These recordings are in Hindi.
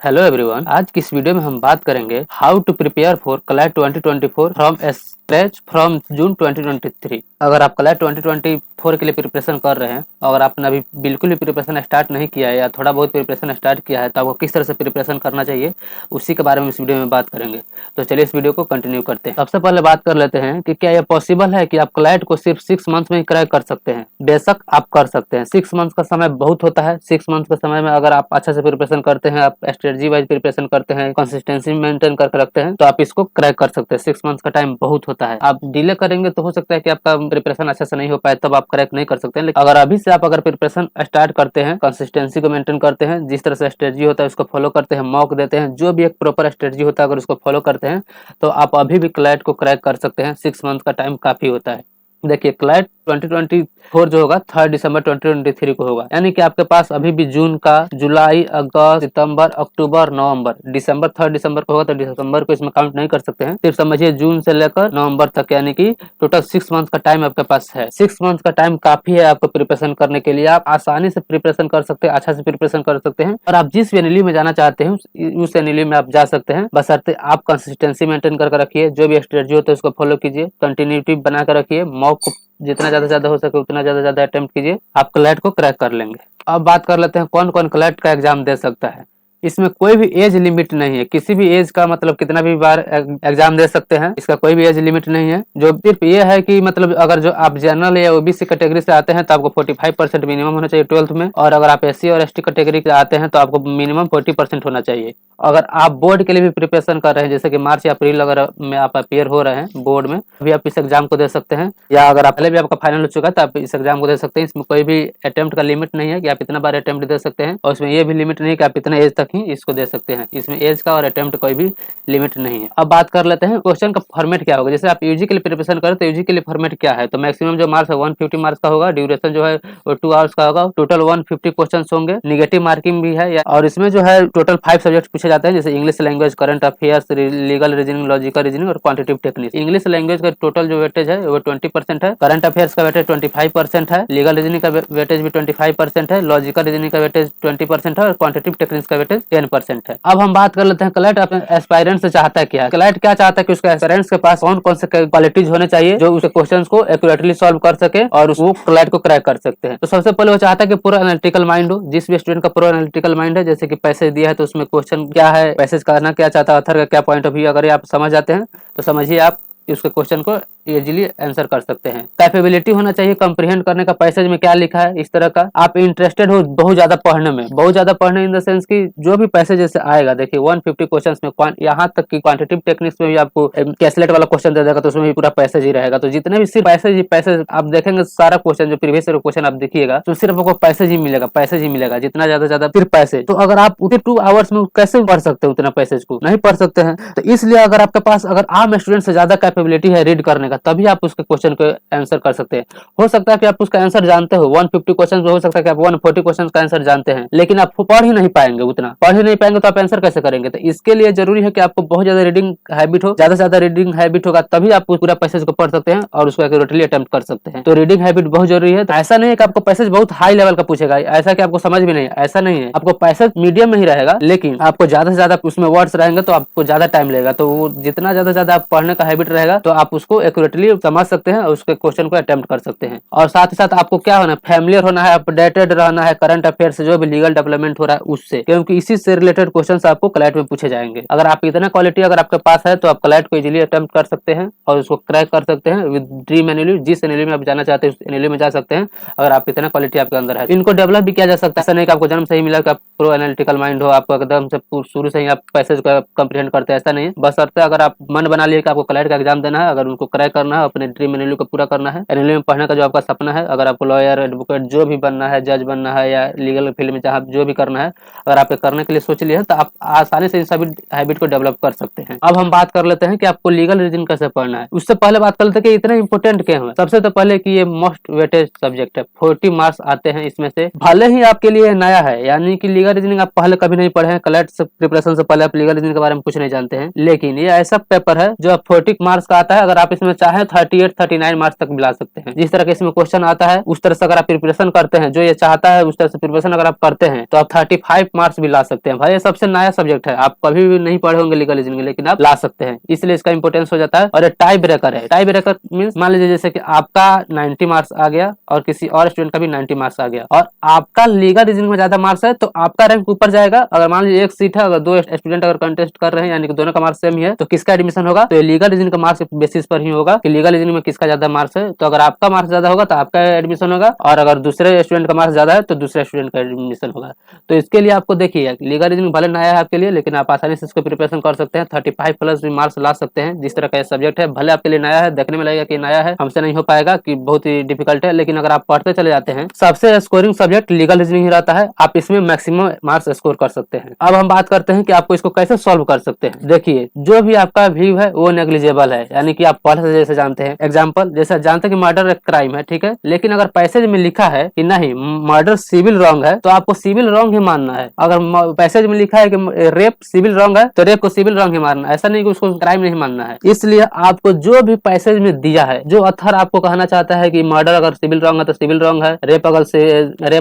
हेलो एवरीवन, आज की इस वीडियो में हम बात करेंगे how to prepare for CLAT 2024 from scratch from June 2023। अगर आप क्लैट 2024 के लिए प्रिपरेशन कर रहे हैं, अगर आपने अभी बिल्कुल भी प्रिपरेशन स्टार्ट नहीं किया है या थोड़ा बहुत प्रिपरेशन स्टार्ट किया है तो आपको किस तरह से प्रिपरेशन करना चाहिए उसी के बारे में इस वीडियो में बात करेंगे। तो चलिए इस वीडियो को कंटिन्यू करते हैं। सबसे पहले बात कर लेते हैं कि क्या यह पॉसिबल है कि आप क्लैट को सिर्फ 6 मंथ में ही क्रैक कर सकते हैं। बेशक आप कर सकते हैं। 6 मंथ का समय बहुत होता है। 6 मंथ के समय में अगर आप अच्छे से प्रिपरेशन करते हैं, आप स्ट्रेटजी वाइज प्रिपरेशन करते हैं, कंसिस्टेंसी मेंटेन करके रखते हैं तो आप इसको क्रैक कर सकते हैं। 6 मंथ का टाइम बहुत होता है। आप डिले करेंगे तो हो सकता है कि आपका प्रिपरेशन अच्छे से नहीं हो पाए, तब आप क्रैक नहीं कर सकते हैं। लेकिन अगर अभी से आप अगर प्रिपरेशन स्टार्ट करते हैं, कंसिस्टेंसी को मेंटेन करते हैं, जिस तरह से स्ट्रेटजी होता है उसको फॉलो करते हैं, मॉक देते हैं, जो भी एक प्रॉपर स्ट्रेटजी होता है अगर उसको फॉलो करते हैं तो आप अभी भी क्लैट को क्रैक कर सकते हैं। 6 मंथ का टाइम काफी होता है। देखिए क्लैट 2024 जो होगा 3 दिसंबर 2023 को होगा, यानी कि आपके पास अभी भी जून का, जुलाई, अगस्त, सितंबर, अक्टूबर, नवंबर, दिसंबर 3 दिसंबर को होगा तो दिसंबर को इसमें काउंट नहीं कर सकते हैं। सिर्फ समझिए जून से लेकर नवंबर तक, यानी कि टोटल 6 मंथ का टाइम आपके पास है। 6 मंथ का टाइम काफी है आपको प्रिपरेशन करने के लिए। आप आसानी से प्रिपरेशन कर सकते हैं, अच्छा से प्रिपरेशन कर सकते हैं और आप जिस एनएलयू में जाना चाहते हैं उस एनएलयू में आप जा सकते हैं। बशर्ते आप कंसिस्टेंसी मेंटेन करके रखिए, जो भी स्ट्रेटजी होता है उसको फॉलो कीजिए, कंटिन्यूटी बना कर रखिए, मॉक को जितना ज्यादा हो सके उतना ज्यादा अटेम्प्ट कीजिए, आप क्लैट को क्रैक कर लेंगे। अब बात कर लेते हैं कौन कौन क्लैट का एग्जाम दे सकता है। इसमें कोई भी एज लिमिट नहीं है। किसी भी एज का मतलब कितना भी बार एग्जाम दे सकते हैं, इसका कोई भी एज लिमिट नहीं है। जो सिर्फ ये है कि मतलब अगर जो आप जनरल या ओबीसी कैटेगरी से आते हैं तो आपको 45% मिनिमम होना चाहिए 12th में, और अगर आप एससी और एसटी कैटेगरी से आते हैं तो आपको मिनिमम 40% होना चाहिए। अगर आप बोर्ड के लिए भी प्रिपरेशन कर रहे हैं, जैसे कि मार्च या अप्रैल अगर में आप अपियर हो रहे हैं बोर्ड में, अभी आप इस एग्जाम को दे सकते हैं, या अगर आप पहले भी आपका फाइनल हो चुका है तो आप इस एग्जाम को दे सकते हैं। इसमें कोई भी अटेम्प्ट का लिमिट नहीं है कि आप इतना बार अटेम्प्ट दे सकते हैं, और इसमें ये भी लिमिट नहीं है कि आप इतना एज तक ही इसको दे सकते हैं। इसमें एज का और अटेम्प्ट कोई भी लिमिट नहीं है। अब बात कर लेते हैं क्वेश्चन का फॉर्मेट क्या होगा। जैसे आप यूजी के लिए प्रिपरेशन करें तो यूजी के लिए फॉर्मेट क्या है, तो मैक्सिमम जो मार्क्स है 150 मार्क्स का होगा, ड्यूरेशन जो है वो 2 आवर्स का होगा, टोटल 150 क्वेश्चन होंगे, निगेटिव मार्किंग भी है, और इसमें जो है टोटल 5 सब्जेक्ट पूछे जाते हैं, जैसे English language, current affairs, legal reasoning, logical reasoning और क्वांटिटेटिव टेक्निक्स। इंग्लिश लैंग्वेज का टोटल जो वेटेज है वो 20% है, करंट अफेयर्स का वेटेज 25% है, लीगल रीजनिंग का वेटेज भी 25% है, लॉजिकल रीजनिंग का वेटेज 20% है और क्वांटिटेटिव टेक्निक्स का वेटेज 10% है। अब हम बात कर लेते हैं क्लैट अपने एस्पायरेंट से चाहता है क्या। क्लैट क्या चाहता है कि उसके एस्पायरेंट्स के पास कौन कौन से क्वालिटीज होने चाहिए जो उसके क्वेश्चंस को एक्यूरेटली सॉल्व कर सके और वो क्लैट को क्रैक कर सकते हैं। तो सबसे पहले वो चाहता है कि पूरा एनालिटिकल माइंड हो। जिस भी स्टूडेंट का पूरा एनालिटिकल माइंड है, जैसे कि पैसेज दिया है तो उसमें क्वेश्चन क्या है, पैसेज करना क्या चाहता है, ऑथर का क्या पॉइंट ऑफ व्यू, अगर आप समझ जाते हैं तो समझिए आप उसके क्वेश्चन को इजीली आंसर कर सकते हैं। कैपेबिलिटी होना चाहिए कंप्रीहेंड करने का, पैसेज में क्या लिखा है, इस तरह का। आप इंटरेस्टेड हो बहुत ज्यादा पढ़ने में, बहुत ज्यादा पढ़ने इन द सेंस कि जो भी पैसेज जैसे आएगा, देखिए 150 क्वेश्चंस में यहाँ तक कि क्वांटिटेटिव टेक्निक्स में भी आपको कैसलेट वाला क्वेश्चन दे देगा तो उसमें भी पूरा पैसेज ही रहेगा। तो जितने भी सिर्फ पैसेज आप देखेंगे, सारा क्वेश्चन जो प्रीवियस क्वेश्चन आप देखिएगा तो सिर्फ आपको पैसेज ही मिलेगा, पैसेज ही मिलेगा, जितना ज्यादा सिर्फ पैसेज। तो अगर आप उतने 2 आवर्स में कैसे पढ़ सकते हो, उतना पैसेज को नहीं पढ़ सकते हैं। तो इसलिए अगर आपके पास अगर आम स्टूडेंट से ज्यादा कैपेबिलिटी है रीड करने का, तभी आप उसके क्वेश्चन को आंसर कर सकते हैं। हो सकता है कि आप उसका आंसर जानते हो 150 क्वेश्चन में, हो सकता है कि आप 140 क्वेश्चन का आंसर जानते हैं, लेकिन आप पढ़ ही नहीं पाएंगे, उतना पढ़ ही नहीं पाएंगे तो आप आंसर कैसे करेंगे। तो इसके लिए जरूरी है कि आपको बहुत ज्यादा रीडिंग हैबिट हो, ज्यादा से ज्यादा रीडिंग हैबिट होगा तभी आप पूरा पैसेज को पढ़ सकते हैं और उसको एक्यूरेटली अटेम्प्ट कर सकते हैं। तो रीडिंग हैबिट बहुत जरूरी है। तो ऐसा नहीं है कि आपको पैसेज बहुत हाई लेवल का पूछेगा, ऐसा कि आपको समझ भी नहीं, ऐसा नहीं है। आपको पैसेज मीडियम में ही रहेगा, लेकिन आपको ज्यादा से ज्यादा उसमें वर्ड्स रहेंगे तो आपको ज्यादा टाइम लगेगा। तो वो जितना ज्यादा आप पढ़ने का हैबिट रहेगा तो आप उसको एक्यूरेटली समझ सकते हैं और उसके क्वेश्चन को अटेम्प्ट कर सकते हैं। और साथ ही साथ आपको क्या होना है, फैमिलियर होना है, अपडेटेड रहना है करंट अफेयर से, जो भी लीगल डेवलपमेंट हो रहा है उससे, क्योंकि इसी से रिलेटेड क्वेश्चंस आपको क्लैट में पूछे जाएंगे। अगर आप इतना क्वालिटी अगर आपके पास है तो आप क्लैट को इजीली अटेम्प्ट कर सकते हैं और उसको क्रैक कर सकते हैं विद ड्रीम एनएलयू। जिस एनएलयू में आप जाना चाहते हैं उस एनएलयू में जा सकते हैं अगर आप इतना क्वालिटी आपके अंदर है। इनको डेवलप भी किया जा सकता है, ऐसा नहीं कि आपको जन्म से ही मिला कि आप प्रो एनालिटिकल माइंड हो, आपको एकदम से शुरू से ही आप पैसेज को कंप्रीहेंड करते हैं, ऐसा नहीं है। बशर्ते अगर आप मन बना लिए कि आपको क्लैट का एग्जाम देना है, अगर उनको क्रैक करना है, अपने ड्रीम एनएलयू को पूरा करना है, एनएलयू में पढ़ने का जो आपका सपना है, अगर आपको लॉयर, एडवोकेट जो भी बनना है, जज बनना है या लीगल फील्ड में जहाँ जो भी करना है, अगर आप करने के लिए सोच लिए हैं तो आप आसानी से इन सभी हैबिट को डेवलप कर सकते हैं। अब हम बात कर लेते हैं कि आपको लीगल रीजनिंग कैसे पढ़ना है। उससे पहले बात कर लेते हैं कि इतने इंपोर्टेंट क्यों है। सबसे तो पहले कि ये मोस्ट वेटेज सब्जेक्ट है, 40 मार्क्स आते हैं इसमें से। भले ही आपके लिए नया है, यानी कि लीगल रीजनिंग आप पहले कभी नहीं पढ़े हैं, क्लैट से प्रिपरेशन से पहले आप लीगल रीजनिंग के बारे में कुछ नहीं जानते हैं, लेकिन ये ऐसा पेपर है जो 40 मार्क्स का आता है। अगर आप इसमें चाहे 38 39 मार्क्स तक मिला सकते हैं। जिस तरह के इसमें क्वेश्चन आता है उस तरह से अगर आप प्रिपरेशन करते हैं, जो ये चाहता है उस तरह से प्रिपरेशन अगर आप करते हैं तो आप 35 मार्क्स भी ला सकते हैं। भाई ये सबसे नया सब्जेक्ट है, आप कभी भी नहीं पढ़े होंगे लीगल रीजनिंग, लेकिन आप ला सकते हैं, इसलिए इसका इंपोर्टेंस हो जाता है। और ये टाई ब्रेकर है। टाई ब्रेकर मींस मान लीजिए जैसे कि आपका 90 मार्क्स आ गया और किसी और स्टूडेंट का भी 90 मार्क्स आ गया और आपका लीगल रीजनिंग में ज्यादा मार्क्स है तो आपका रैंक ऊपर जाएगा। अगर मान लीजिए एक सीट है, अगर दो स्टूडेंट अगर कंटेस्ट कर रहे हैं यानी कि दोनों का मार्क्स सेम ही है तो किसका एडमिशन होगा, तो ये लीगल रीजनिंग का मार्क्स बेसिस पर ही होगा कि लीगल रीजनिंग में किसका ज्यादा मार्क्स है। तो अगर आपका मार्क्स ज्यादा होगा तो आपका एडमिशन होगा और अगर दूसरे स्टूडेंट का मार्क्स ज्यादा है तो दूसरे स्टूडेंट का एडमिशन होगा। तो इसके लिए आपको देखिए लीगल रीजनिंग भले नया है आपके लिए, लेकिन आप आसानी से इसको प्रिपरेशन कर सकते हैं, 35 प्लस भी मार्क्स ला सकते हैं। जिस तरह का सब्जेक्ट है भले आपके लिए नया है, देखने में लगेगा कि नया है, हमसे नहीं हो पाएगा कि बहुत ही डिफिकल्ट है, लेकिन अगर आप पढ़ते चले जाते हैं सबसे स्कोरिंग सब्जेक्ट लीगल रीजनिंग ही रहता है, आप इसमें मैक्सिमम मार्क्स स्कोर कर सकते हैं। अब हम बात करते हैं कि आपको इसको कैसे सॉल्व कर सकते हैं। देखिए जो भी आपका व्यू है वो नेग्लिजिबल है, यानी कि आप पहले से जैसे जानते हैं, एग्जाम्पल जैसे जानते हैं कि मर्डर एक क्राइम है, ठीक है, लेकिन अगर पैसेज में लिखा है कि नहीं मर्डर सिविल रॉन्ग है तो आपको सिविल रॉन्ग ही मानना है। अगर पैसेज में लिखा है कि रेप सिविल रॉन्ग है तो रेप को सिविल रॉन्ग ही मानना है, ऐसा नहीं कि उसको क्राइम नहीं मानना है। इसलिए आपको जो भी पैसेज में दिया है, जो अथर आपको कहना चाहता है कि मर्डर अगर सिविल रॉन्ग है तो सिविल रॉन्ग है, रेप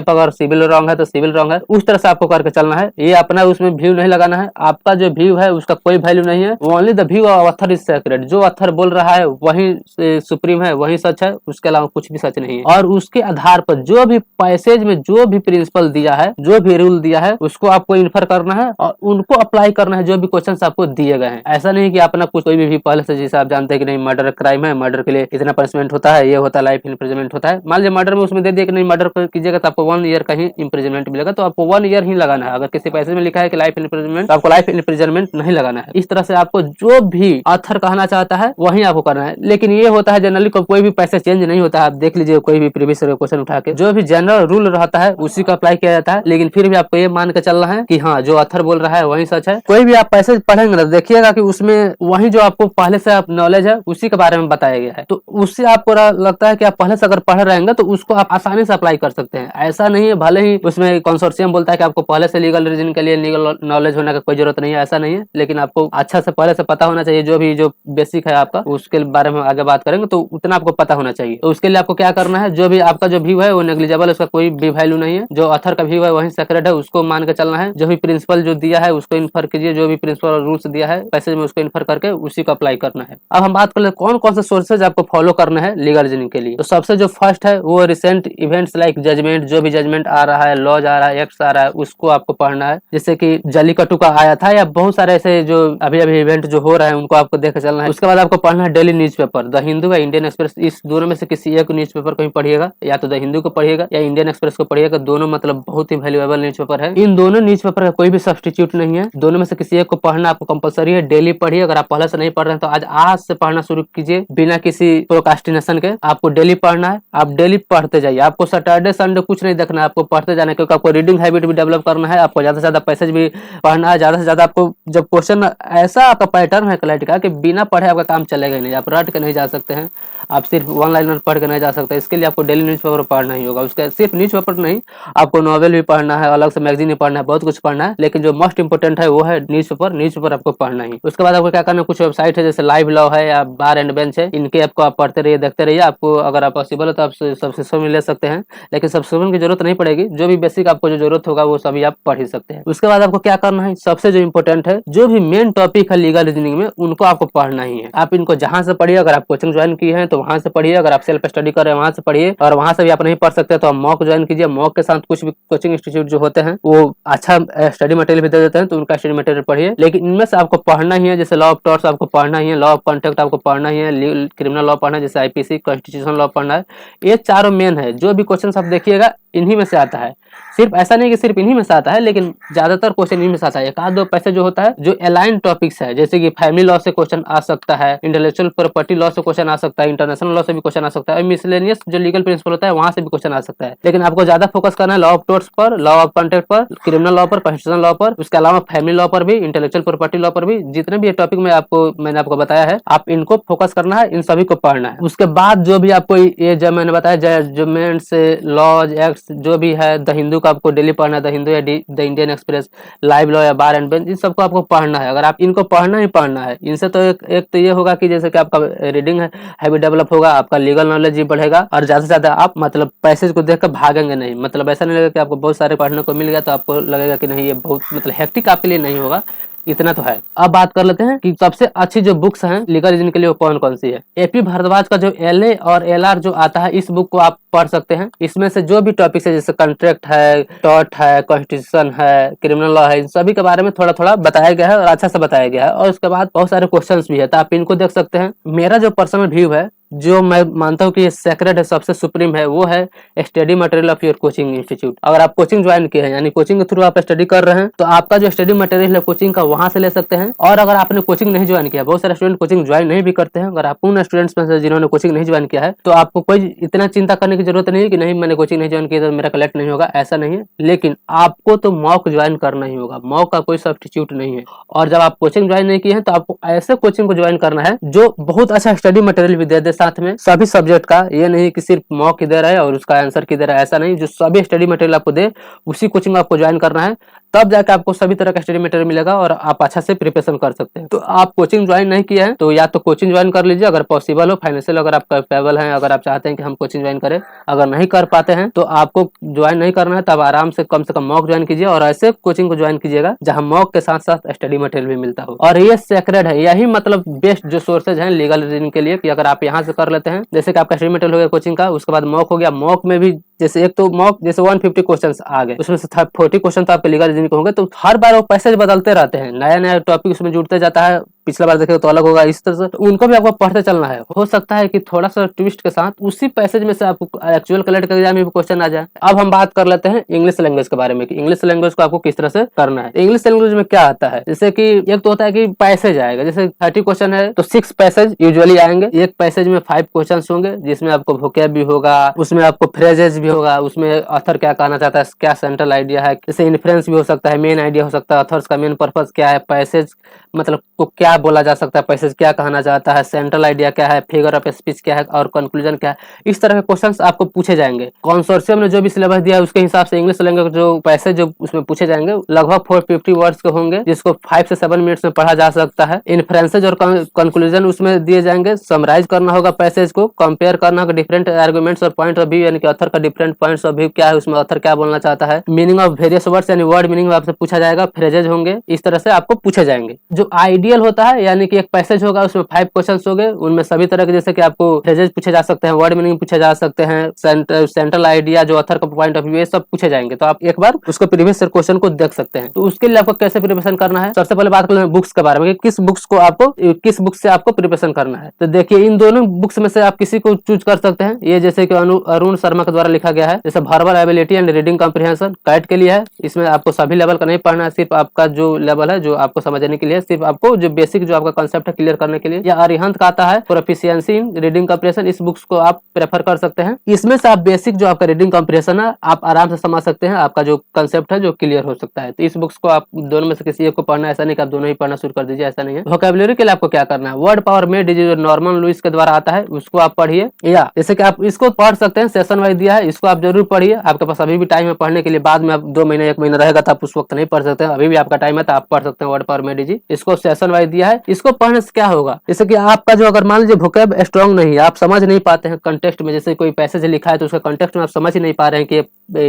अगर सिविल रॉन्ग है तो सिविल रॉन्ग है, उस तरह से आपको करके चलना है। ये अपना उसमें व्यू नहीं लगाना है, आपका जो व्यू है उसका कोई वैल्यू नहीं है, only the view of author is sacred. जो अथर बोल रहा है वही सुप्रीम है, वही सच है, उसके अलावा कुछ भी सच नहीं है। और उसके आधार पर जो भी पैसेज में जो भी प्रिंसिपल दिया है, जो भी रूल दिया है, उसको आपको इन्फर करना है और उनको अप्लाई करना है जो भी क्वेश्चन आपको दिए गए हैं। ऐसा नहीं कि अपना कुछ कोई भी पहले से जैसे आप जानते हैं कि नहीं मर्डर क्राइम है, मर्डर के लिए इतना पनिशमेंट होता है, ये होता है लाइफ इम्प्रिजनमेंट होता है। मान लीजिए मर्डर में उसमें दे दिया कि नहीं मर्डर कीजिएगा तो आपको 1 ईयर का ही इम्प्रिजनमेंट मिलेगा, तो आपको 1 ईयर ही लगाना है। अगर किसी पैसे में लिखा है कि लाइफ इम्प्रिजनमेंट तो आपको लाइफ इम्प्रिजनमेंट नहीं लगाना है। इस तरह से आपको जो भी ऑथर कहना चाहता है वही आपको करना है। लेकिन ये होता है जनरली कोई भी पैसे चेंज नहीं होता है। आप देख लीजिए कोई भी प्रीवियस क्वेश्चन उठा के जो भी जनरल रूल रहता है उसी का अप्लाई किया जाता है, लेकिन फिर भी आपको ये मान के चलना है कि हाँ जो ऑथर बोल रहा है वही सच है। कोई भी आप पैसे पढ़ेंगे ना देखिएगा कि उसमें वही जो आपको पहले से आप नॉलेज है उसी के बारे में बताया गया है, तो उससे आपको लगता है कि आप पहले से अगर पढ़ रहेंगे तो उसको आप आसानी से अप्लाई कर सकते हैं। ऐसा नहीं है भले ही उसमें कंसोर्शियम बोलता है कि आपको पहले से लीगल रीजन के लिए लीगल नॉलेज होने का कोई जरूरत नहीं है, ऐसा नहीं है, लेकिन आपको अच्छा से पहले से पता होना चाहिए। जो बेसिक है आपका उसके बारे में आगे बात करेंगे तो उतना आपको पता होना चाहिए। तो उसके लिए आपको क्या करना है, जो भी आपका जो व्यू है वो नेग्लिजिबल है, उसका कोई भी वैल्यू नहीं है। जो ऑथर का व्यू है वही सेक्रेड है, उसको मान के चलना है। जो भी प्रिंसिपल जो दिया है उसको इन्फर कीजिए, जो भी प्रिंसिपल और रूल्स दिया है पैसेज में उसको इन्फर करके उसी को अप्लाई करना है। अब हम बात कर ले कौन कौन से सोर्सेज आपको फॉलो करना है लीगल रीजनिंग के लिए। तो सबसे जो फर्स्ट है वो रिसेंट इवेंट्स लाइक जजमेंट, जो भी जजमेंट आ रहा है, लॉज आ रहा है, एक्ट आ रहा है, उसको आपको पढ़ना है। जैसे कि जलीकट्टू का आया था या बहुत सारे ऐसे जो अभी इवेंट जो हो रहा है उनको आपको देख चलना है। उसके बाद आपको पढ़ना है डेली न्यूज़पेपर, द हिंदू या इंडियन एक्सप्रेस, इस दोनों में से किसी एक न्यूज़पेपर को ही पढ़िएगा, या तो द हिंदू को पढ़िएगा या इंडियन एक्सप्रेस को पढ़िएगा। दोनों मतलब बहुत ही वैल्यूएबल न्यूज़पेपर है। इन दोनों न्यूज़पेपर का कोई भी सब्स्टिट्यूट नहीं है, दोनों में से किसी एक को पढ़ना आपको कंपलसरी है। डेली पढ़िए, अगर आप पहले से नहीं पढ़ रहे हैं तो आज से पढ़ना शुरू कीजिए बिना किसी प्रोकास्टिनेशन के। आपको डेली पढ़ना है, आप डेली पढ़ते जाइए। आपको सैटरडे संडे कुछ नहीं देखना है, आपको पढ़ते जाना है, क्योंकि आपको रीडिंग हैबिट भी डेवलप करना है। आपको ज्यादा से ज्यादा पैसेज भी पढ़ना है, ज्यादा से ज्यादा आपको जब क्वेश्चन ऐसा आपका पैटर्न है क्लैरिटी का कि बिना पढ़े आपका काम चलेगा ही नहीं, आप रट के नहीं जा सकते हैं, आप सिर्फ वन लाइनर पढ़ के नहीं जा सकते। इसके लिए आपको डेली न्यूज़पेपर पढ़ना ही होगा। उसके सिर्फ न्यूज़पेपर नहीं, आपको नॉवेल भी पढ़ना है, अलग से मैगजीन भी पढ़ना है, बहुत कुछ पढ़ना है, लेकिन जो मोस्ट इंपोर्टेंट है वो है न्यूज़पेपर आपको पढ़ना ही। उसके बाद आपको क्या करना है, कुछ वेबसाइट है जैसे लाइव लॉ है या बार एंड बेंच है, इनके आपको आप पढ़ते रहिए, देखते रहिए। आपको अगर आप पॉसिबल है तो आप सब्सक्रिप्शन में ले सकते हैं, लेकिन सब्सक्रिप्शन की जरूरत नहीं पड़ेगी। जो भी बेसिक आपको जो जरूरत होगा वो सभी आप पढ़ ही सकते हैं। उसके बाद आपको क्या करना है, सबसे जो इंपॉर्टेंट है, जो भी मेन टॉपिक है लीगल रीजनिंग में उनको आपको पढ़ना ही है। आप इनको जहां से पढ़िए, अगर आप कोचिंग ज्वाइन किए हैं तो वहां से पढ़िए, अगर आप सेल्फ स्टडी कर रहे हैं वहां से पढ़िए, और वहां से भी आप नहीं पढ़ सकते तो आप मॉक ज्वाइन कीजिए। मॉक के साथ कुछ भी कोचिंग इंस्टीट्यूट जो होते हैं वो अच्छा स्टडी मटेरियल भी दे देते हैं, तो उनका स्टडी मटेरियल पढ़िए। लेकिन इनमें से आपको पढ़ना ही है, जैसे लॉ ऑफ टॉर्ट्स आपको पढ़ना ही है, लॉ ऑफ कॉन्ट्रैक्ट आपको पढ़ना ही है, क्रिमिनल लॉ पढ़ना है जैसे आईपीसी, कॉन्स्टिट्यूशन लॉ पढ़ना है। ये चारों मेन है। जो भी क्वेश्चन आप देखिएगा इन्हीं में से आता है। सिर्फ ऐसा नहीं कि सिर्फ इन्हीं में से आता है, लेकिन ज्यादातर क्वेश्चन इन्हीं में से आता है। एक आध दो पैसे जो होता है जो अलाइन टॉपिक्स है, जैसे कि फैमिली लॉ से क्वेश्चन आ सकता है, इंटेलेक्चुअल प्रॉपर्टी लॉ से क्वेश्चन आ सकता है, इंटरनेशनल लॉ से भी क्वेश्चन आ सकता है, मिसलेनियस जो लीगल प्रिंसिपल होता है वहां से भी क्वेश्चन आ सकता है। लेकिन आपको ज्यादा फोकस करना है लॉ ऑफ टॉर्ट्स पर, लॉ ऑफ कॉन्ट्रैक्ट पर, क्रिमिनल लॉ पर, कॉन्स्टिट्यूशनल लॉ पर, उसके अलावा फैमिली लॉ पर भी, इंटेलेक्चुअल प्रॉपर्टी लॉ पर भी। जितने भी टॉपिक में मैंने आपको बताया है, आप इनको फोकस करना है, इन सभी को पढ़ना है। उसके बाद जो भी आपको ये जो मैंने बताया जजमेंट से लॉज एक्ट जो भी है, द हिंदू हिंदू का आपको डेली पढ़ना है, द हिंदू या the Indian express, live law या बार एंड बेंच, इन सबको आपको पढ़ना है। अगर आप इनको पढ़ना ही पढ़ना है, इनसे तो एक तो ये होगा कि जैसे कि आपका रीडिंग हैबिट डेवलप होगा, आपका लीगल नॉलेज भी बढ़ेगा और ज्यादा से ज्यादा आप मतलब पैसेज को देखकर भागेंगे नहीं। मतलब ऐसा नहीं लगेगा कि आपको बहुत सारे पढ़ने को मिल गया तो आपको लगेगा कि नहीं ये बहुत मतलब हेक्टिक आपके लिए नहीं होगा, इतना तो है। अब बात कर लेते हैं कि सबसे अच्छी जो बुक्स हैं लीगल रीजनिंग के लिए वो कौन कौन सी है। एपी भारद्वाज का जो एलए और एलआर जो आता है, इस बुक को आप पढ़ सकते हैं। इसमें से जो भी टॉपिक्स है जैसे कॉन्ट्रैक्ट है, टॉर्ट है, कॉन्स्टिट्यूशन है, क्रिमिनल लॉ है, इन सभी के बारे में थोड़ा थोड़ा बताया गया है और अच्छा से बताया गया है। और उसके बाद बहुत सारे क्वेश्चंस भी है, तो आप इनको देख सकते हैं। मेरा जो पर्सनल व्यू है, जो मैं मानता हूँ कि ये सेक्रेट है, सबसे सुप्रीम है, वो है study material of your coaching institute. अगर आप कोचिंग ज्वाइन किए हैं यानी कोचिंग के थ्रू आप स्टडी कर रहे हैं, तो आपका जो स्टडी मटेरियल है कोचिंग का वहां से ले सकते हैं। और अगर आपने कोचिंग नहीं ज्वाइन किया, बहुत सारे स्टूडेंट कोचिंग ज्वाइन नहीं भी करते हैं, अगर आप उन स्टूडेंट्स में से जिन्होंने कोचिंग नहीं ज्वाइन किया है, तो आपको कोई इतना चिंता करने की जरूरत नहीं है कि नहीं मैंने कोचिंग नहीं ज्वाइन किया तो मेरा कलेक्ट नहीं होगा, ऐसा नहीं है। लेकिन आपको तो मॉक ज्वाइन करना ही होगा, मॉक का कोई सब्स्टिट्यूट नहीं है। और जब आप कोचिंग ज्वाइन नहीं किए हैं तो आपको ऐसे कोचिंग को ज्वाइन करना है जो बहुत अच्छा स्टडी मटेरियल भी दे दे साथ में सभी सब्जेक्ट का। ये नहीं कि सिर्फ मॉक की दे रहा है और उसका आंसर की दे रहा है, ऐसा नहीं। जो सभी स्टडी मटेरियल आपको दे उसी कोचिंग में आपको ज्वाइन करना है, तब जाकर आपको सभी तरह का स्टडी मटेरियल मिलेगा और आप अच्छा से प्रिपरेशन कर सकते हैं। तो आप कोचिंग ज्वाइन नहीं किया है तो या तो कोचिंग ज्वाइन कर लीजिए अगर पॉसिबल हो, फाइनेंशियल अगर आप कैपेबल हैं, अगर आप चाहते हैं कि हम कोचिंग ज्वाइन करें। अगर नहीं कर पाते हैं तो आपको ज्वाइन नहीं करना है, तब आराम से कम मॉक ज्वाइन कीजिए और ऐसे कोचिंग को ज्वाइन कीजिएगा जहां मॉक के साथ साथ स्टडी मटेरियल भी मिलता हो। और ये सेक्रेड है, यही मतलब बेस्ट जो सोर्सेज हैं लीगल रीजनिंग के लिए, कि अगर आप यहाँ से कर लेते हैं, जैसे कि आपका स्टडी मटेरियल हो गया कोचिंग का, उसके बाद मॉक हो गया। मॉक में भी जैसे एक तो मॉक जैसे 150 क्वेश्चंस आ गए, उसमें से 40 क्वेश्चन तो आपके लीगल रीजनिंग के होंगे, तो हर बार वो पैसेज बदलते रहते हैं, नया नया टॉपिक उसमें जुड़ते जाता है। पिछला बार देखे तो अलग होगा, इस तरह से तो उनको भी आपको पढ़ते चलना है। हो सकता है कि थोड़ा सा ट्विस्ट के साथ उसी पैसेज में से आपको एक्चुअल कलेक्ट एग्जाम में भी क्वेश्चन आ जाए। अब हम बात कर लेते हैं इंग्लिश लैंग्वेज के बारे में कि इंग्लिश लैंग्वेज को आपको किस तरह से करना है। इंग्लिश लैंग्वेज में क्या आता है, जैसे कि एक तो होता है कि पैसेज आएगा, जैसे 30 क्वेश्चन है तो 6 पैसेज यूजुअली आएंगे। एक पैसेज में 5 क्वेश्चन होंगे जिसमें आपको वोकैब भी होगा, उसमें आपको फ्रेजेस भी होगा, उसमें ऑथर क्या कहना चाहता है, क्या सेंट्रल आइडिया है, जैसे इन्फ्रेंस भी हो सकता है, मेन आइडिया हो सकता है, ऑथर्स का मेन पर्पस क्या है, पैसेज मतलब को क्या बोला जा सकता है, पैसेज क्या कहना चाहता है, सेंट्रल आइडिया क्या है, फिगर ऑफ स्पीच क्या है और कंक्लूजन क्या है। इस तरह के क्वेश्चंस आपको पूछे जाएंगे। कंसोर्शियम ने जो भी सिलेबस दिया है उसके हिसाब से इंग्लिश लैंग्वेज जो पैसेज जो उसमें पूछे जाएंगे लगभग 450 वर्ड्स के होंगे, जिसको 5 से 7 मिनट्स में पढ़ा जा सकता है। इन्फ्रेंसेज और कंक्लूजन उसमें दिए जाएंगे, समराइज करना होगा पैसेज को, कंपेयर करना होगा डिफरेंट आर्गुमेंट्स और पॉइंट ऑफ व्यू, यानी कि ऑथर का डिफरेंट पॉइंट्स ऑफ व्यू क्या है, उसमें ऑथर क्या बोलना चाहता है, मीनिंग ऑफ वेरियस वर्ड्स यानी वर्ड मीनिंग आपसे पूछा जाएगा, फ्रेजेज होंगे, इस तरह से आपको पूछे जाएंगे। जो आइडियल होता है यानी कि एक पैसेज होगा उसमें 5 क्वेश्चंस होंगे, उनमें सभी तरह के जैसे कि आपको फ्रेजेज पूछे जा सकते हैं, वर्ड मीनिंग पूछे जा सकते हैं, सेंट्रल आइडिया जो ऑथर का पॉइंट ऑफ व्यू ये सब पूछे जाएंगे। तो आप एक बार उसको प्रीवियस क्वेश्चन को देख सकते हैं। तो उसके लिए आपको कैसे प्रिपरेशन करना है, सबसे पहले बात कर लें बुक्स के बारे में, किस बुक्स को आपको किस बुक से आपको प्रिपरेशन करना है। तो देखिए इन दोनों बुक्स में से आप किसी को चूज कर सकते हैं। ये जैसे कि अरुण शर्मा के द्वारा लिखा गया है, जैसे verbal ability and reading comprehension CAT के लिए है। इसमें आपको सभी लेवल का नहीं पढ़ना है, सिर्फ आपका जो लेवल है जो आपको समझने के लिए, सिर्फ आपको जो बेसिक जो आपका कंसेप्ट है क्लियर करने के लिए। या अरिहंत का आता है प्रोफिशिएंसी इन रीडिंग कॉम्प्रिहेंशन, इस बुक्स को आप प्रेफर कर सकते हैं। इसमें से आप बेसिक जो आपका रीडिंग कॉम्प्रिहेंशन है आप आराम से समझ सकते हैं, आपका जो कंसेप्ट है जो क्लियर हो सकता है। तो इस बुक्स को आप दोनों में से किसी एक को पढ़ना है, ऐसा नहीं कि आप दोनों ही पढ़ना शुरू कर दीजिए, ऐसा नहीं है। वोकैबुलरी के लिए आपको क्या करना है, वर्ड पावर मेड जो नॉर्मन लुइस के द्वारा आता है उसको आप पढ़िए, या जैसे कि आप इसको पढ़ सकते हैं, सेशन वाइज दिया है, इसको आप जरूर पढ़िए। आपके पास अभी भी टाइम है पढ़ने के लिए, बाद में आप 2 महीने 1 महीना रहेगा तो आप उस वक्त नहीं पढ़ सकते हैं, अभी भी आपका टाइम है तो आप पढ़ सकते हैं वर्ड पावर मेड जी। इसको सेशन वाइज दिया है, इसको पढ़ने से क्या होगा, जैसे कि आपका जो अगर मान लीजिए वोकैब स्ट्रॉन्ग नहीं है, आप समझ नहीं पाते हैं कंटेक्स्ट में, जैसे कोई पैसेज लिखा है तो उसका कंटेक्स्ट में आप समझ ही नहीं पा रहे हैं कि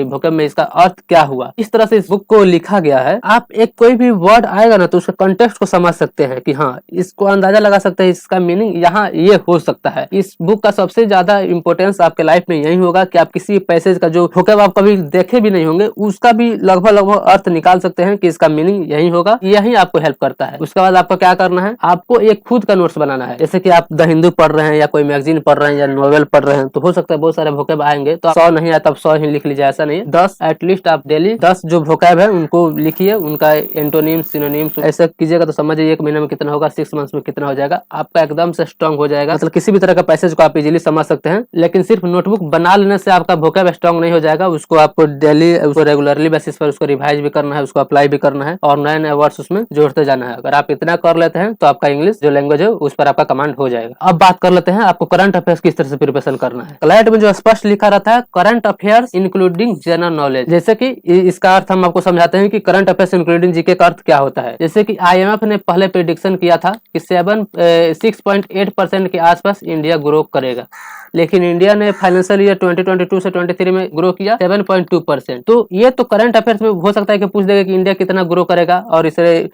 वोकैब में इसका अर्थ क्या हुआ, इस तरह से इस बुक को लिखा गया है। आप एक कोई भी वर्ड आएगा ना तो उसका कंटेक्स्ट को समझ सकते हैं कि हाँ इसको अंदाजा लगा सकते हैं, इसका मीनिंग यहाँ ये हो सकता है। इस बुक का सबसे ज्यादा इंपॉर्टेंस आपके लाइफ में यही होगा कि आप किसी पैसेज का जो वोकैब आप कभी देखे भी नहीं होंगे उसका भी लगभग अर्थ निकाल सकते हैं कि इसका मीनिंग यही होगा, यही आपको हेल्प करता है। उसके बाद आपको क्या करना है, आपको एक खुद का नोट्स बनाना है। जैसे कि आप द हिंदू पढ़ रहे हैं या कोई मैगजीन पढ़ रहे हैं या नॉवेल पढ़ रहे हैं तो हो सकता है बहुत सारे वोकैब आएंगे, तो 100 नहीं आया तब 100 ही लिख लीजिए, ऐसा नहीं। 10 एटलीस्ट आप डेली 10 जो वोकैब है उनको लिखिए, उनका एंटोनिम्स सिनोनिम्स ऐसा कीजिएगा तो समझिए 1 महीने में कितना होगा, 6 मंथ्स में कितना हो जाएगा, आपका एकदम से स्ट्रॉन्ग हो जाएगा। मतलब किसी भी तरह का पैसेज को आप इजीली समझ सकते हैं। लेकिन सिर्फ नोटबुक बना लेने से आपका वोकैब स्ट्रॉन्ग नहीं हो जाएगा, उसको आपको डेली उसको रेगुलरली बेसिस पर उसको रिवाइज भी करना है, उसको अप्लाई भी करना है और नए नए वर्ड्स उसमें जोड़ते जाना है। अगर आप इतना कर लेते लेते हैं तो आपका इंग्लिश जो लैंग्वेज है उस पर आपका कमांड हो जाएगा। अब बात कर लेते हैं आपको करंट अफेयर्स किस तरह से प्रिपरेशन करना है। क्लैट में जो स्पष्ट लिखा रहता है current affairs including general knowledge, जैसे कि इसका अर्थ हम आपको समझाते हैं कि करंट अफेयर्स इंक्लूडिंग जीके का अर्थ क्या होता है। जैसे कि IMF ने पहले प्रेडिक्शन किया था कि 6.8% के आसपास इंडिया ग्रो करेगा, लेकिन इंडिया ने फाइनेंशियल ईयर 2022 से 23 में ग्रो किया 7.2%। तो ये तो करंट अफेयर्स में हो सकता है कि पूछ देगा कि इंडिया कितना ग्रो करेगा, और इसे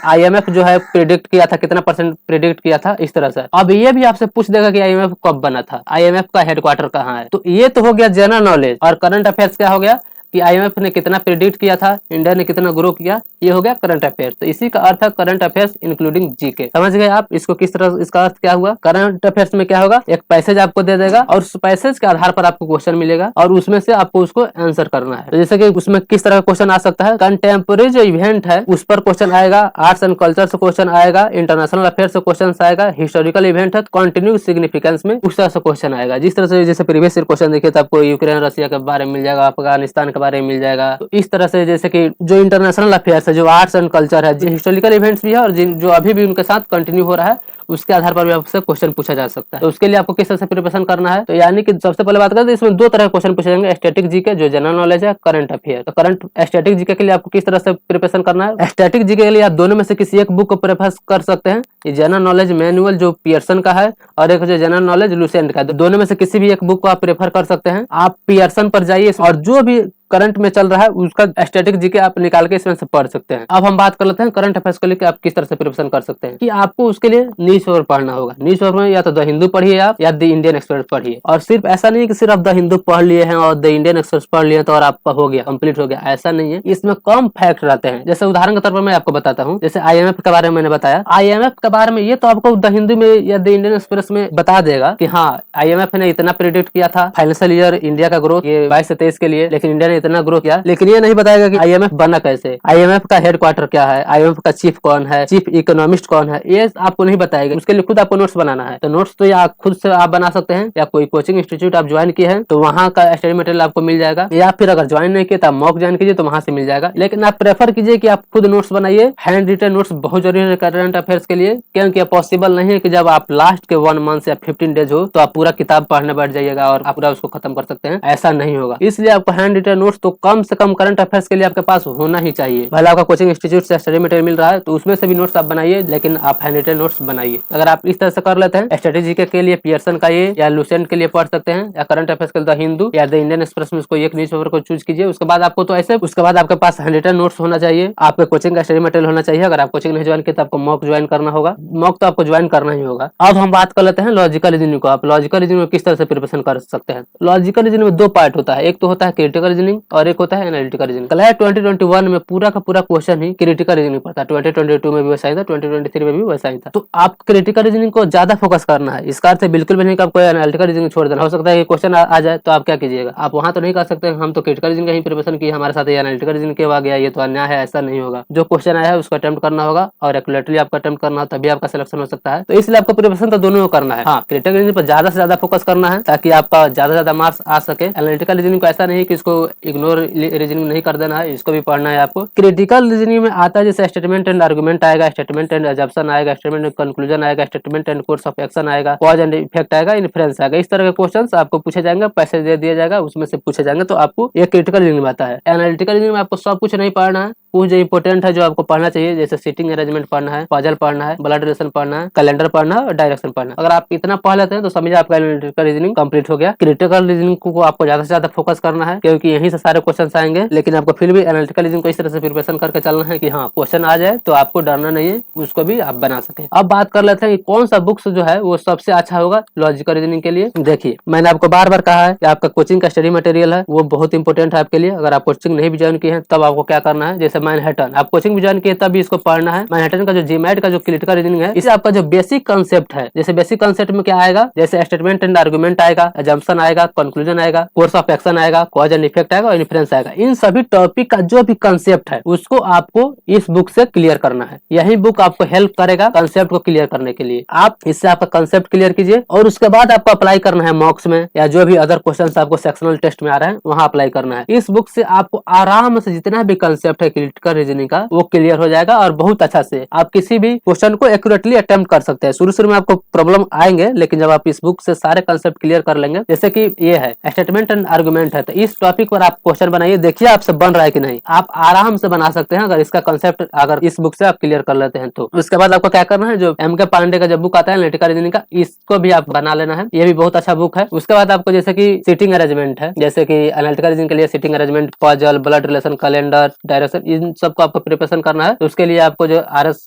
IMF जो है प्रेडिक्ट किया था कितना परसेंट प्रेडिक्ट किया था, इस तरह से। अब ये भी आपसे पूछ देगा कि IMF कब बना था, IMF का हेडक्वार्टर कहाँ है। तो ये तो हो गया जनरल नॉलेज। और करंट अफेयर्स क्या हो गया कि IMF ने कितना प्रेडिक्ट किया था, इंडिया ने कितना ग्रो किया, ये हो गया करंट अफेयर्स। तो इसी का अर्थ है करंट अफेयर्स इंक्लूडिंग जीके। समझ गए आप इसको किस तरह, इसका अर्थ क्या हुआ। करंट अफेयर्स में क्या होगा, एक पैसेज आपको दे देगा और उस पैसेज के आधार पर आपको क्वेश्चन मिलेगा और उसमें से आपको उसको आंसर करना है। तो जैसे कि उसमें किस तरह का क्वेश्चन आ सकता है, कंटेम्पोरेरी जो इवेंट है उस पर क्वेश्चन आएगा, आर्ट्स एंड कल्चर से क्वेश्चन आएगा, इंटरनेशनल अफेयर से क्वेश्चन आएगा, हिस्टोरिकल इवेंट है कंटिन्यू सिग्निफिकेंस में उस तरह से क्वेश्चन आएगा। जिस तरह से जैसे प्रीवियस ईयर क्वेश्चन देखिए तो आपको यूक्रेन रशिया के बारे में मिल जाएगा, अफगानिस्तान के बारे में मिल जाएगा। तो इस तरह से जैसे कि जो इंटरनेशनल अफेयर्स है, जो आर्ट्स एंड कल्चर है, जो हिस्टोरिकल इवेंट्स भी है और जो अभी भी उनके साथ कंटिन्यू हो रहा है, उसके आधार पर भी आपसे क्वेश्चन पूछा जा सकता है। तो उसके लिए आपको किस तरह से प्रिपरेशन करना है, तो यानी कि सबसे पहले बात करें तो इसमें दो तरह के क्वेश्चन पूछे जाएंगे, स्टैटिक जीके जो जनरल नॉलेज है, करंट अफेयर। तो करंट स्टैटिक जीके के लिए आपको किस तरह से प्रिपरेशन करना है। स्टैटिक जीके के लिए आप दोनों में से किसी एक बुक को प्रेफर कर सकते हैं। ये जनरल नॉलेज मैनुअल जो पियर्सन का है और एक जो जनरल नॉलेज लुसेंट का है, दोनों में से किसी भी एक बुक को आप प्रेफर कर सकते हैं। आप पियर्सन पर जाइए और जो भी करंट में चल रहा है उसका स्टैटिक जीके आप निकाल के इसमें से पढ़ सकते हैं। अब हम बात कर लेते हैं करंट अफेयर्स को लेकर आप किस तरह से प्रिपरेशन कर सकते हैं। कि आपको उसके लिए न्यूज पेपर पढ़ना होगा। न्यूज पेपर में या तो द हिंदू पढ़िए आप या द इंडियन एक्सप्रेस पढ़िए। और सिर्फ ऐसा नहीं है कि सिर्फ आप द हिंदू पढ़ लिए हैं और द इंडियन एक्सप्रेस पढ़ लिए तो और आपका हो गया, कंप्लीट हो गया, ऐसा नहीं है। इसमें कम फैक्ट रहते हैं। जैसे उदाहरण के तौर पर मैं आपको बताता हूँ, जैसे IMF के बारे में मैंने बताया, IMF के बारे में ये तो आपको द हिंदू में या द इंडियन एक्सप्रेस में बता देगा कि हाँ IMF ने इतना प्रेडिक्ट किया था फाइनेंशियल ईयर इंडिया का ग्रोथ ये 22 से 23 के लिए, लेकिन इंडिया ने इतना ग्रो किया। लेकिन ये नहीं बताएगा कि IMF बना कैसे, IMF का हेडक्वार्टर क्या है, IMF का चीफ कौन है, चीफ इकोनॉमिस्ट कौन है, ये आपको नहीं बताएगा। उसके लिए खुद आपको नोट्स बनाना है। तो नोट्स तो या खुद से आप बना सकते हैं या कोई कोचिंग इंस्टीट्यूट आप ज्वाइन किए हैं तो वहाँ का स्टडी मटेरियल आपको मिल जाएगा, या फिर अगर ज्वाइन नहीं किए तो आप मॉक ज्वाइन कीजिए तो वहाँ से मिल जाएगा। लेकिन आप प्रेफर कीजिए कि आप खुद नोट्स बनाइए। हैंड रिटन नोट्स बहुत जरूरी है करंट अफेयर्स के लिए, क्योंकि पॉसिबल नहीं है कि जब आप लास्ट के 1 मंथ या 15 डेज हो तो आप पूरा किताब पढ़ने बैठ जाइएगा और आप पूरा उसको खत्म कर सकते हैं, ऐसा नहीं होगा। इसलिए आपको हैंड रिटन नोट्स तो कम से कम करंट अफेयर्स के लिए आपके पास होना ही चाहिए। भले आपका कोचिंग इंस्टीट्यूट से स्टडी मटेरियल मिल रहा है तो उसमें से भी नोट्स आप बनाइए, लेकिन आप हैंड रिटन नोट्स बनाइए। अगर आप इस तरह से कर लेते हैं, स्ट्रेटेजी के लिए पियर्सन का ये या लुसेंट के लिए पढ़ सकते हैं, या करंट अफेयर्स के लिए द हिंदू या द इंडियन एक्सप्रेस में कोई एक न्यूज पेपर को चूज कीजिए। उसके बाद आपको तो ऐसे उसके बाद आपके पास हैंड रिटन नोट्स होना चाहिए, आपके कोचिंग का स्टडी मटेरियल होना चाहिए। अगर आप कोचिंग नहीं ज्वाइन किया तो आपको मॉक ज्वाइन करना होगा, मॉक तो आपको ज्वाइन करना ही होगा। अब हम बात कर लेते हैं लॉजिकल रीजनिंग को। आप लॉजिकल रीजनिंग में किस तरह से प्रिपरेशन कर सकते हैं। लॉजिकल रीजनिंग में दो पार्ट होता है, एक तो होता है क्रिटिकल रीजनिंग और एक होता है एनालिटिकल रीजनिंग। क्लैट 2021 में पूरा का पूरा क्वेश्चन ही क्रिटिकल रीजनिंग पर था। 2022 में भी वैसा ही था, 2023 में भी वैसा ही था। तो आप क्रिटिकल रीजनिंग को ज्यादा फोकस करना है। इसका अर्थ बिल्कुल भी नहीं कि आपको एनालिटिकल रीजनिंग छोड़ देना। हो सकता है कि क्वेश्चन आ जाए तो आप क्या कीजिएगा, आप वहां तो नहीं कर सकते हम तो क्रिटिकल रीजनिंग का ही प्रिपरेशन किए, हमारे साथ एनालिटिकल रीजनिंग के आ गया, ये तो अन्याय है, ऐसा नहीं होगा। जो क्वेश्चन आया है उसको अटेम्प्ट करना होगा और एक्यूरेटली आपको अटेम्प्ट करना हो तभी आपका सिलेक्शन हो सकता है। तो इसलिए आपको प्रिपरेशन तो दोनों को करना है। हाँ, क्रिटिकल रीजनिंग पर ज्यादा से ज्यादा फोकस करना है ताकि आपका ज्यादा से ज्यादा मार्क्स आ सके। एनालिटिकल रीजनिंग को ऐसा नहीं कि इसको इग्नोर रीजनिंग नहीं कर देना है, इसको भी पढ़ना है आपको। क्रिटिकल रीजनिंग में आता है जैसे स्टेटमेंट एंड आर्गुमेंट आएगा, स्टेटमेंट एंड अजम्पशन आएगा, स्टेटमेंट एंड कंक्लूजन आएगा, statement and course of action आएगा, कॉज एंड इफेक्ट आएगा, इन्फ्रेंस आएगा। इस तरह के क्वेश्चंस आपको पूछे जाएंगे, पैसे दे दिया जाएगा, उसमें से पूछे जाएंगे। तो आपको ये क्रिटिकल रीजनिंग में आता है। एनालिटिकल रीजनिंग में आपको सब कुछ नहीं पढ़ना है, कुछ जो इंपोर्टेंट है जो आपको पढ़ना चाहिए, जैसे सीटिंग अरेंजमेंट पढ़ना है, पजल पढ़ना है, ब्लड रिलेशन पढ़ना है, कैलेंडर पढ़ना है और डायरेक्शन पढ़ना है। अगर आप इतना पढ़ लेते हैं तो समझिए आपका एनालिटिकल रीजनिंग कंप्लीट हो गया। क्रिटिकल रीजनिंग को आपको ज्यादा से ज्यादा फोकस करना है क्योंकि यहीं से सारे क्वेश्चन आएंगे, लेकिन आपको फिर भी एनालिटिकल रीजनिंग को इस तरह से प्रिपरेशन करके चलना है कि हाँ क्वेश्चन आ जाए तो आपको डरना नहीं है, उसको भी आप बना सके। अब बात कर लेते हैं कि कौन सा बुक्स जो है वो सबसे अच्छा होगा लॉजिकल रीजनिंग के लिए। देखिए मैंने आपको बार बार कहा है कि आपका कोचिंग का स्टडी मटेरियल है वो बहुत इंपॉर्टेंट है आपके लिए। अगर आप कोचिंग नहीं भी ज्वाइन किए हैं तब आपको क्या करना है, जैसे मैनहट्टन आप कोचिंग भी ज्वाइन किए तब भी इसको पढ़ना है। मैनहट्टन का जो जीमैट का जो क्रिटिकल रीजनिंग है, इसे आपका जो बेसिक कंसेप्ट है, जैसे बेसिक कंसेप्ट में क्या आएगा, जैसे स्टेटमेंट एंड आर्गुमेंट आएगा, अजम्पशन आएगा, कंक्लूजन आएगा, कोर्स ऑफ एक्शन आएगा, कॉज एंड इफेक्ट आएगा और इन्फ्रेंस आएगा। इन सभी टॉपिक का जो भी कंसेप्ट है उसको आपको इस बुक से क्लियर करना है। यही बुक आपको हेल्प करेगा कंसेप्ट को क्लियर करने के लिए। आप इससे आपका कंसेप्ट क्लियर कीजिए और उसके बाद आपको अप्लाई करना है मॉक्स में या जो भी अदर क्वेश्चन आपको सेक्शनल टेस्ट में आ रहे हैं वहां अप्लाई करना है। इस बुक से आपको आराम से जितना भी कंसेप्ट है एनालिटिकल रीजनिंग का वो क्लियर हो जाएगा और बहुत अच्छा से आप किसी भी क्वेश्चन को एक्यूरेटली अटेम्प्ट कर सकते हैं। शुरू में आपको प्रॉब्लम आएंगे, लेकिन जब आप इस बुक से सारे कंसेप्ट क्लियर कर लेंगे, जैसे कि ये है स्टेटमेंट एंड आर्गुमेंट है, तो इस टॉपिक पर आप क्वेश्चन बनाइए, देखिए आपसे बन रहा है कि नहीं। आप आराम से बना सकते हैं अगर इसका कंसेप्ट अगर इस बुक से आप क्लियर कर लेते हैं तो। उसके बाद आपको क्या करना है, जो M.K. पांडे का जब बुक आता है एनालिटिकल रीजनिंग का, इसको भी आप बना लेना है, ये भी बहुत अच्छा बुक है। उसके बाद आपको जैसे कि सीटिंग अरेंजमेंट है, जैसे कि एनालिटिकल रीजनिंग के लिए seating arrangement, puzzle, blood relation, calendar, direction, इन सबको आपको प्रिपरेशन करना है। तो उसके लिए आपको जो RS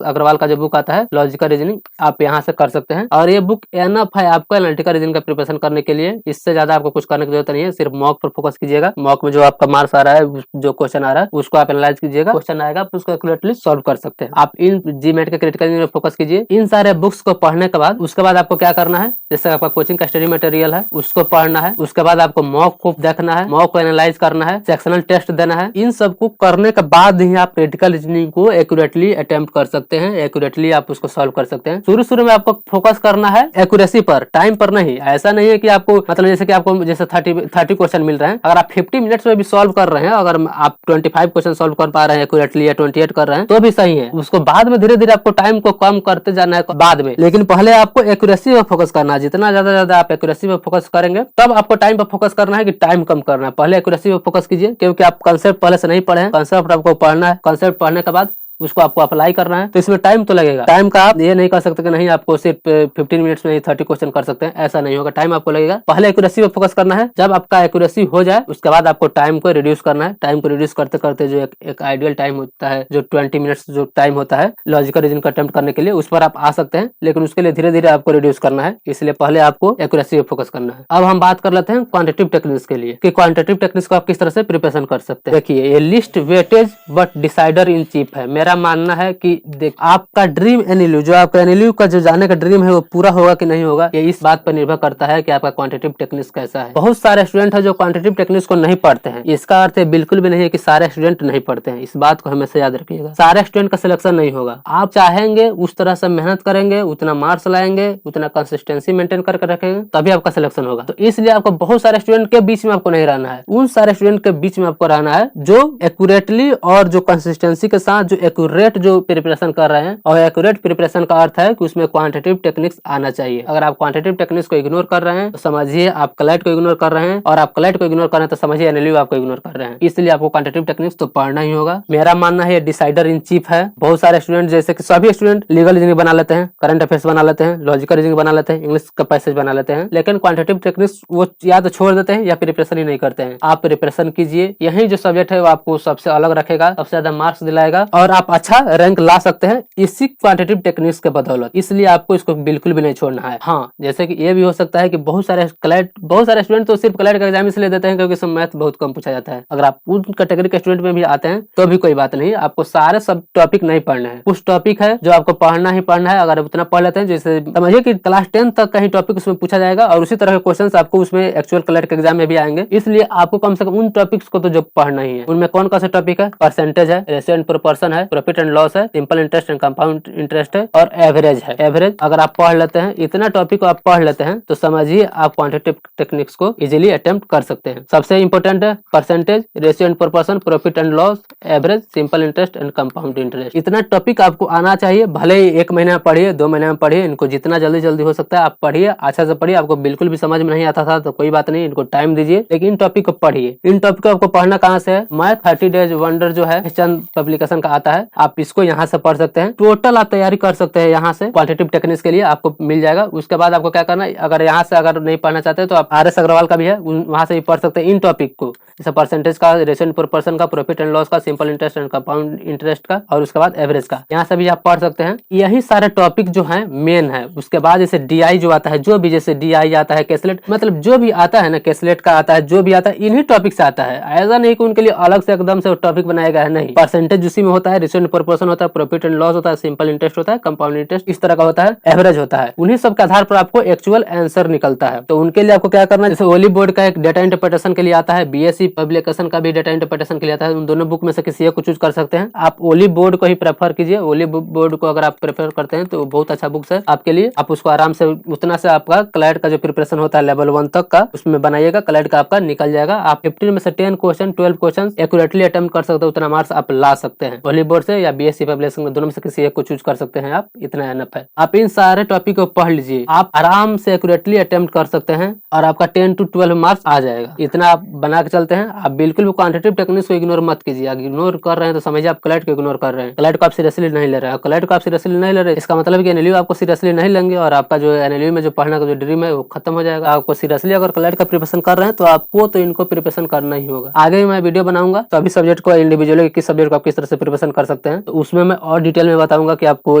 अग्रवाल का जो बुक आता है लॉजिकल रीजनिंग, आप यहाँ से कर सकते हैं। और ये बुक एनफ है आपको एनालिटिकल रीजनिंग का प्रिपरेशन करने के लिए। इससे ज्यादा आपको कुछ करने की जरूरत नहीं है, सिर्फ मॉक पर फोकस कीजिएगा। मॉक में जो आपका मार्क्स आ रहा है, जो क्वेश्चन आ रहा है, उसको आप एनालाइज कीजिएगा, क्वेश्चन आएगा आप उसको एक्यूरेटली सॉल्व कर सकते हैं। आप इन जीमेट के क्रिटिकल रीजनिंग में फोकस कीजिए। इन सारे बुक्स को पढ़ने के बाद उसके बाद आपको क्या करना है, जैसे आपका कोचिंग का स्टडी मटेरियल है उसको पढ़ना है। उसके बाद आपको मॉक को देखना है, मॉक को एनालाइज करना है, सेक्शनल टेस्ट देना है। इन सब को करने के बाद ही आप क्रिटिकल रीजनिंग को एक्यूरेटली अटेम्प्ट कर सकते हैं, एक्यूरेटली आप उसको सॉल्व कर सकते हैं। शुरू में आपको फोकस करना है एक्यूरेसी पर, टाइम पर नहीं। ऐसा नहीं है कि आपको मतलब जैसे कि आपको जैसे 30 क्वेश्चन मिल रहे हैं, अगर आप 50 मिनट्स में भी सॉल्व कर रहे हैं, अगर आप 25 क्वेश्चन सॉल्व कर पा रहे हैं एक्यूरेटली या 28 कर रहे हैं तो भी सही है। उसको बाद में धीरे धीरे आपको टाइम को कम करते जाना है बाद में, लेकिन पहले आपको एक्यूरेसी पर फोकस करना है। जितना ज्यादा आप एक्यूरेसी पर फोकस करेंगे तब आपको टाइम पर फोकस करना है कि टाइम कम करना है। पहले एक्यूरेसी पर फोकस कीजिए, क्योंकि आप कंसेप्ट पहले से नहीं पढ़े हैं, कंसेप्ट आपको पढ़ना है। कंसेप्ट पढ़ने के बाद उसको आपको अप्लाई करना है, तो इसमें टाइम तो लगेगा। टाइम का आप ये नहीं कर सकते कि नहीं आपको सिर्फ 15 मिनट्स में ही 30 क्वेश्चन कर सकते हैं, ऐसा नहीं होगा, टाइम आपको लगेगा। पहले एक्यूरेसी पे फोकस करना है, जब आपका एक्यूरेसी हो जाए उसके बाद आपको टाइम को रिड्यूस करना है। टाइम को रिड्यूस करते करते जो एक आइडियल टाइम होता है, जो 20 मिनट्स जो टाइम होता है लॉजिकल रीजनिंग का अटेम्प्ट करने के लिए, उस पर आप आ सकते हैं, लेकिन उसके लिए धीरे धीरे आपको रिड्यूस करना है। इसलिए पहले आपको एक्यूरेसी पे फोकस करना है। अब हम बात कर लेते हैं क्वांटिटेटिव टेक्निक्स के लिए, कि क्वांटिटेटिव टेक्निक्स को आप किस तरह से प्रिपरेशन कर सकते हैं। देखिए, ये list weightage but decider in chief है। मेरा मानना है कि देख आपका ड्रीम एनएलयू, जो आपका एनएलयू का जो जाने का ड्रीम है वो पूरा होगा कि नहीं होगा, ये इस बात पर निर्भर करता है कि आपका क्वांटिटेटिव टेक्निक्स कैसा है। बहुत सारे स्टूडेंट है जो क्वांटिटेटिव टेक्निक्स को नहीं पढ़ते हैं। इसका अर्थ बिल्कुल भी नहीं है कि सारे स्टूडेंट नहीं पढ़ते हैं, इस बात को हमेशा याद रखिएगा। सारे स्टूडेंट का सिलेक्शन नहीं होगा। आप चाहेंगे उस तरह से मेहनत करेंगे, उतना मार्क्स लाएंगे, उतना कंसिस्टेंसी मेंटेन करके रखेंगे, तभी आपका सिलेक्शन होगा। तो इसलिए आपको बहुत सारे स्टूडेंट के बीच में आपको नहीं रहना है, उन सारे स्टूडेंट के बीच में आपको रहना है जो एक्यूरेटली और जो कंसिस्टेंसी के साथ जो एक्यूरेट जो प्रिपरेशन कर रहे हैं। और एक्यूरेट प्रिपरेशन का अर्थ है कि उसमें क्वांटिटेटिव टेक्निक्स आना चाहिए। अगर आप क्वांटिटेटिव टेक्निक्स को इग्नोर कर रहे हैं तो समझिए आप क्लैट को इग्नोर कर रहे हैं, और आप क्लैट को इग्नोर कर रहे हैं तो समझिए एनएलयू आपको इग्नोर कर रहे हैं। इसलिए आपको क्वांटिटेटिव टेक्निक्स तो पढ़ना ही होगा। मेरा मानना है ये डिसाइडर इन चीफ है। बहुत सारे स्टूडेंट, जैसे कि सभी स्टूडेंट लीगल रीजनिंग बना लेते हैं, करंट अफेयर्स बना लेते हैं, लॉजिकल रीजनिंग बना लेते हैं, इंग्लिश का पैसेज बना लेते हैं, लेकिन क्वांटिटेटिव टेक्निक्स वो या तो छोड़ देते हैं या प्रिपरेशन ही नहीं करते हैं। आप प्रिपरेशन कीजिए, यही जो सब्जेक्ट है वो आपको सबसे अलग रखेगा, सबसे ज्यादा मार्क्स दिलाएगा, और आप अच्छा रैंक ला सकते हैं इसी क्वांटिटेटिव टेक्निक्स के बदौलत। इसलिए आपको इसको बिल्कुल भी नहीं छोड़ना है। हाँ, जैसे कि ये भी हो सकता है कि बहुत सारे स्टूडेंट तो सिर्फ क्लैट का एग्जाम इसलिए देते हैं क्योंकि इसमें मैथ बहुत कम पूछा जाता है। अगर आप उन कैटेगरी के स्टूडेंट में भी आते हैं तो भी कोई बात नहीं, आपको सारे सब टॉपिक नहीं पढ़ने हैं। कुछ टॉपिक है जो आपको पढ़ना ही पढ़ना है। अगर उतना पढ़ लेते हैं, जैसे समझिए कि क्लास 10 तक का ही टॉपिक उसमें पूछा जाएगा, और उसी तरह के क्वेश्चन आपको उसमें एक्चुअल क्लैट के एग्जाम में भी आएंगे। इसलिए आपको कम से कम उन टॉपिक्स को तो जो पढ़ना ही है। उनमें कौन कौन से टॉपिक है, परसेंटेज है, रेशियो एंड प्रोपोर्शन है, प्रॉफिट एंड लॉस है, simple interest and compound interest है, और एवरेज है। एवरेज अगर आप पढ़ लेते हैं, इतना टॉपिक को आप पढ़ लेते हैं, तो समझिए आप क्वांटिटेटिव टेक्निक्स को इजीली अटेम्प्ट कर सकते हैं। सबसे इंपॉर्टेंट है percentage, ratio and proportion, profit and loss, average, simple interest and compound interest. इतना टॉपिक आपको आना चाहिए। भले ही 1 महीने में पढ़िए, 2 महीने में पढ़िए, इनको जितना जल्दी हो सकता है आप पढ़िए, अच्छा से पढ़िए। आपको बिल्कुल भी समझ में नहीं आता था तो कोई बात नहीं, इनको टाइम दीजिए, लेकिन इन टॉपिक को पढ़िए। इन टॉपिक को आपको पढ़ना कहाँ से है, मैथ 30 डेज वंडर जो है चंद पब्लिकेशन का आता है, आप इसको यहाँ से पढ़ सकते हैं। टोटल आप तैयारी कर सकते हैं यहाँ से, क्वांटिटेटिव टेक्निक्स के लिए आपको मिल जाएगा। उसके बाद आपको क्या करना है, अगर यहाँ से अगर नहीं पढ़ना चाहते तो आप RS अग्रवाल का भी है, वहां से भी पढ़ सकते हैं इन टॉपिक को, जैसे परसेंटेज का, रेशियो एंड प्रोपोर्शन का, प्रॉफिट एंड लॉस का, simple interest and compound interest का, और उसके बाद एवरेज का। यहाँ से भी आप पढ़ सकते हैं। यही सारे टॉपिक जो है मेन है। उसके बाद जैसे DI जो आता है, जो भी जैसे DI आता है, कैसलेट, मतलब जो भी आता है ना, कैसलेट का आता है, जो भी आता है इन्हीं टॉपिक से आता है। ऐसा नहीं कि उनके लिए अलग से एकदम से टॉपिक बनाया गया है, नहीं। परसेंटेज उसी में होता है, कोएफिशिएंट प्रोपोर्शन होता है, प्रॉफिट एंड लॉस होता है, सिंपल इंटरेस्ट होता है, कंपाउंड इंटरेस्ट इस तरह का होता है, एवरेज होता है। उन्हीं सब के आधार पर आपको एक्चुअल आंसर निकलता है। तो उनके लिए आपको क्या करना है, जैसे ओली बोर्ड का एक डेटा इंटरप्रिटेशन के लिए आता है, बीएससी पब्लिकेशन का भी डेटा इंटरप्रिटेशन के लिए आता है। उन दोनों बुक में से किसी एक को चूज कर सकते हैं। आप ओली बोर्ड को ही प्रेफर कीजिए। ओली बोर्ड को अगर आप प्रेफर करते हैं तो बहुत अच्छा बुक्स है आपके लिए। आप उसको आराम से उतना से आपका क्लैट का जो प्रिपरेशन होता है लेवल 1 तक का उसमें बनाइएगा, क्लैट का आपका निकल जाएगा। आप 15 में से 10 क्वेश्चन 12 क्वेश्चन एक्यूरेटली अटेम्प्ट कर सकते हो, उतना मार्क्स आप ला सकते हैं। ओली बोर्ड से या बीएससी पब्लिकेशन में दोनों में से किसी एक को चूज कर सकते हैं आप, इतना एनफ है। आप इन सारे टॉपिक को पढ़ लीजिए, आप आराम से एक्यूरेटली अटेम्प्ट कर सकते हैं और आपका 10 to 12 मार्क्स आ जाएगा। इतना आप बना के चलते हैं। आप बिल्कुल भी क्वांटिटेटिव टेक्निक्स को इग्नोर मत कीजिए। अगर इग्नोर कर रहे हैं तो समझिए आप क्लैट को इग्नोर कर रहे हैं, क्लैट को आप सीरियसली नहीं ले रहे हैं। क्लैट को आप सीरियसली नहीं ले रहे, इसका मतलब है कि एनएलयू आपको सीरियसली नहीं लेंगे और आपका जो एनएलयू में जो पढ़ने का जो ड्रीम है वो खत्म हो जाएगा। आपको सीरियसली अगर क्लैट का प्रिपरेशन कर रहे हैं तो आपको तो इनको प्रिपरेशन करना ही होगा। आगे भी मैं वीडियो बनाऊंगा तो अभी सब्जेक्ट को इंडिविजुअली किस सब्जेक्ट को आप किस तरह से प्रिपरेशन कर सकते हैं, तो उसमें मैं और डिटेल में बताऊंगा कि आपको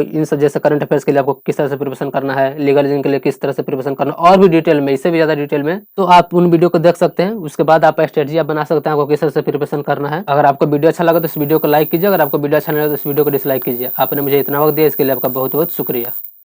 इन जैसे करंट अफेयर्स के लिए आपको किस तरह से प्रिपरेशन करना है, लीगल रीजन के लिए किस तरह से प्रिपरेशन करना, और भी डिटेल में, इससे भी ज्यादा डिटेल में। तो आप उन वीडियो को देख सकते हैं। उसके बाद आप स्ट्रेटजी आप बना सकते हैं आपको किस तरह से प्रिपरेशन करना है। अगर आपको वीडियो अच्छा लगा तो इस वीडियो को लाइक कीजिए, अगर आपको वीडियो अच्छा नहीं लगा तो इस वीडियो को डिसलाइक कीजिए। आपने मुझे इतना वक्त दिया इसके लिए आपका बहुत बहुत शुक्रिया।